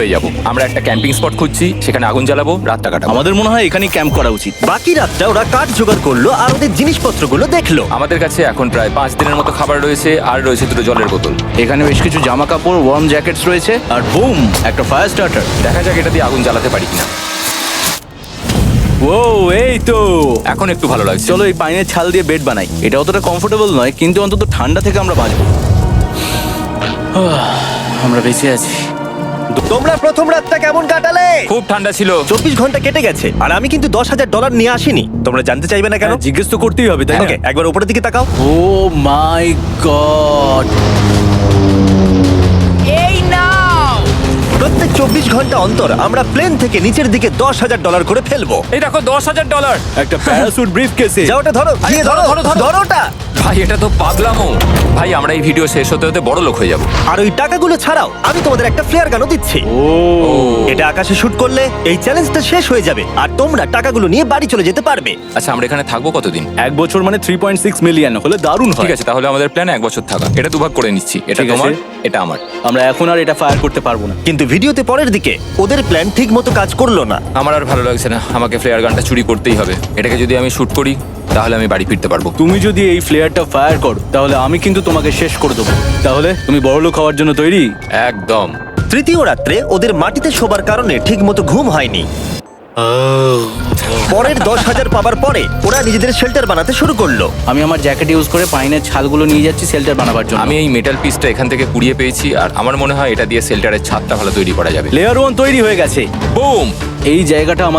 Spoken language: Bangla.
হয়ে যাবো। আমরা একটা ক্যাম্পিং স্পট খুঁজছি, সেখানে আগুন জ্বালাবো, রাতটা কাটাবো। আমাদের মনে হয় এখানেই ক্যাম্প করা উচিত। বাকি রাতটা ওরা কাঠ জোগাড় করলো আর ওদের জিনিসপত্রগুলো দেখলো। আমাদের কাছে এখন প্রায় 5 দিনের মতো খাবার রয়েছে, আর রয়েছে 2টো জলের বোতল। এখানে বেশ কিছু জামা কাপড়, ওয়ার্ম জ্যাকেটস রয়েছে, আর বুম, একটা ফায়ার স্টার্টার। দেখা যাক এটা দিয়ে আগুন জ্বালাতে পারি কিনা। ও, এই তো। এখন একটু ভালো লাগছে। চলো এই পাইনের ছাল দিয়ে বেড বানাই। এটা অতটা কমফোর্টেবল নয়, কিন্তু অন্তত ঠান্ডা থেকে আমরা বাঁচবো। আমরা বেঁচে আছি। তোমরা প্রথম রাতটা কেমন কাটালে? খুব ঠান্ডা ছিল। 24 ঘন্টা কেটে গেছে আর আমি কিন্তু $10,000 নিয়ে আসিনি। তোমরা জানতে চাইবে না কেন? জিজ্ঞেস তো করতেই হবে, তাই না? ওকে, একবার উপরের দিকে তাকাও। ও মাই গড! প্রত্যেক 24 ঘন্টা অন্তর আমরা প্লেন থেকে নিচের দিকে $10,000 করে ফেলবো। এই দেখো $10,000। একটা প্যারাসুট ব্রিফকেসে। যা ওটা ধরো, গিয়ে ধরো, ধরো ওটা। ভাই এটা তো পাগলামো। ভাই আমরা এই ভিডিও শেষ হতে হতে বড় লোক হয়ে যাবো। আর ওই টাকাগুলো ছাড়াও আমি তোমাদের একটা ফ্লেয়ার গানও দিচ্ছি। ও, এটা আকাশে শুট করলে এই চ্যালেঞ্জটা শেষ হয়ে যাবে আর তোমরা টাকাগুলো নিয়ে বাড়ি চলে যেতে পারবে। আচ্ছা আমরা এখানে থাকবো কতদিন? 1 বছর মানে 3.6 মিলিয়ন হলে দারুণ হয়। ঠিক আছে, তাহলে আমাদের প্ল্যান 1 বছর থাকা। এটা দুভাগ করে নিচ্ছি, এটা ঠিক আছে। তোমার, এটা আমার। আমরা এখন আর এটা ফায়ার করতে পারবো না। কিন্তু ভিডিওতে পরের দিকে ওদের প্ল্যান ঠিক মতো কাজ করলো না। আমার আর ভালো লাগছে না, আমাকে ফ্লেয়ার গানটা চুরি করতেই হবে। এটাকে যদি আমি শুট করি তাহলে আমি বাড়ি ফিরতে পারবো। তুমি যদি এই ফ্লেয়ারটা ফায়ার করো তাহলে আমি কিন্তু তোমাকে শেষ করে দেবো। তাহলে তুমি বড়লোক হওয়ার জন্য তৈরি? একদম। তৃতীয় রাত্রে ওদের মাটিতে শোবার কারণে ঠিক মতো ঘুম হয়নি। পরের 10,000 পাবার পরে ওরা নিজেদের শেল্টার বানাতে শুরু করলো। আমি আমার জ্যাকেট ইউজ করে পাইনের ছালগুলো নিয়ে যাচ্ছি শেল্টার বানাবার জন্য। আমি এই মেটাল পিসটা এখান থেকে কুড়িয়ে পেয়েছি, আর আমার মনে হয় এটা দিয়ে শেল্টারের ছাদটা ভালো তৈরি করা যাবে। লেয়ার 1 তৈরি হয়ে গেছে। বুম! এই জায়গাটা আমাদের